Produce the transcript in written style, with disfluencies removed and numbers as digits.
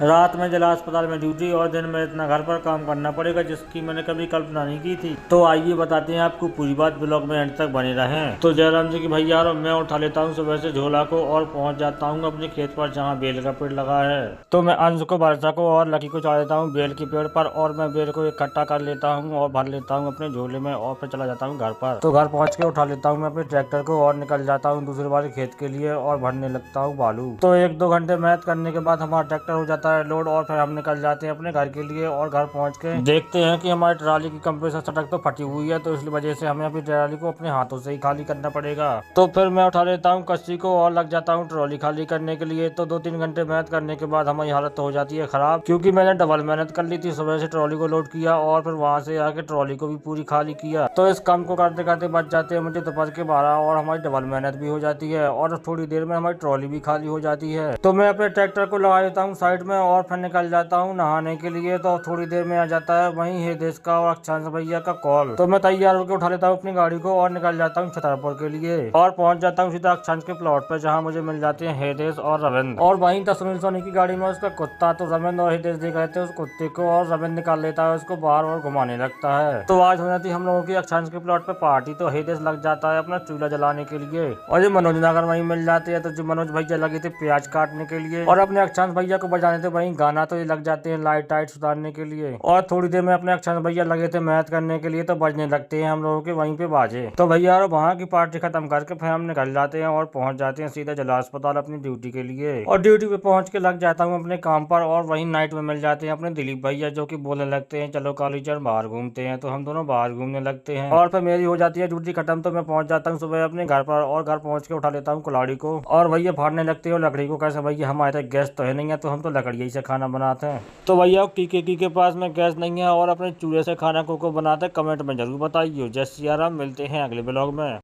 रात में जिला अस्पताल में ड्यूटी और दिन में इतना घर पर काम करना पड़ेगा जिसकी मैंने कभी कल्पना नहीं की थी। तो आइए बताते हैं आपको पूरी बात, ब्लॉग में एंड तक बने रहें। तो जयराम जी की भैया मैं उठा लेता हूँ सुबह से झोला को और पहुंच जाता हूँ अपने खेत पर जहाँ बेल का पेड़ लगा है। तो मैं अंश को, वर्षा को और लकी को चढ़ा देता हूँ बेल के पेड़ पर और मैं बेल को इकट्ठा कर लेता हूँ और भर लेता हूँ अपने झोले में और फिर चला जाता हूँ घर पर। तो घर पहुँच के उठा लेता हूँ मैं अपने ट्रैक्टर को और निकल जाता हूँ दूसरे वाले खेत के लिए और भरने लगता हूँ बालू। तो 1-2 घंटे मेहनत करने के बाद हमारा ट्रैक्टर हो जाता है लोड और फिर हम निकल जाते हैं अपने घर के लिए। और घर पहुंच के देखते हैं कि हमारी ट्राली की कंप्रेसर सड़क तो फटी हुई है, तो इसलिए वजह से हमें अपनी ट्राली को अपने हाथों से ही खाली करना पड़ेगा। तो फिर मैं उठा लेता हूँ कस्सी को और लग जाता हूँ ट्रॉली खाली करने के लिए। तो 2-3 घंटे मेहनत करने के बाद हमारी हालत तो हो जाती है खराब, क्योंकि मैंने डबल मेहनत कर ली थी। सुबह से ट्रॉली को लोड किया और फिर वहां से आके ट्रॉली को भी पूरी खाली किया। तो इस काम को करते करते बच जाते हैं मुझे दोपहर के 12 और हमारी डबल मेहनत भी हो जाती है और थोड़ी देर में हमारी ट्रॉली भी खाली हो जाती है। तो मैं अपने ट्रैक्टर को लगा देता हूँ साइड में और फिर निकल जाता हूँ नहाने के लिए। तो थोड़ी देर में आ जाता है वहीं हेदेश का और अक्षांश भैया का कॉल। तो मैं तैयार होकर उठा लेता हूँ अपनी गाड़ी को और निकल जाता हूँ छतरपुर के लिए और पहुंच जाता हूँ सीधा अक्षांश के प्लॉट पे जहाँ मुझे मिल जाते हैं हेदेश और रविंद्र। और वहीं था सुनील सोनी की गाड़ी में उसका कुत्ता। तो रविंद्र और हेदेश देख रहे थे उस कुत्ते को और रविंद्र निकाल लेता है उसको बाहर और घुमाने लगता है। तो आज हो जाती हम लोगों की अक्षांश के प्लॉट पे पार्टी। तो हेदेश लग जाता है अपना चूल्हा जलाने के लिए और ये मनोज नगर वहीं मिल जाते हैं। तो जो मनोज भैया लगे थे प्याज काटने के लिए और अपने अक्षांश भैया को बजाने थे वहीं गाना। तो ये लग जाते हैं लाइट टाइट सुधारने के लिए और थोड़ी देर में अपने अक्षांश भैया लगे थे मेहनत करने के लिए। तो बजने लगते हैं हम लोगों के वहीं पे बाजे। तो भैया और वहाँ की पार्टी खत्म करके फिर हम निकल जाते हैं और पहुंच जाते हैं सीधा जिला अस्पताल अपनी ड्यूटी के लिए। और ड्यूटी पे पहुंच के लग जाता हूँ अपने काम पर और वहीं नाइट में मिल जाते हैं अपने दिलीप भैया जो कि बोलने लगते हैं चलो कालीचरण बाहर घूमते हैं। तो हम दोनों बाहर घूमने लगते हैं और फिर मेरी हो जाती है ड्यूटी खत्म। तो मैं पहुंच जाता हूँ सुबह अपने घर पर और घर पहुंच के उठा लेता हूँ कुल्हाड़ी को और भैया फाड़ने लगते हैं लकड़ी को। कैसे भैया हमारे गैस तो है नहीं है तो हम तो लकड़ी से खाना बनाते हैं। तो भैया टीके के पास में गैस नहीं है और अपने चूल्हे से खाना को बनाते, कमेंट में जरूर बताइए। जय सिया राम, मिलते हैं अगले ब्लॉग में।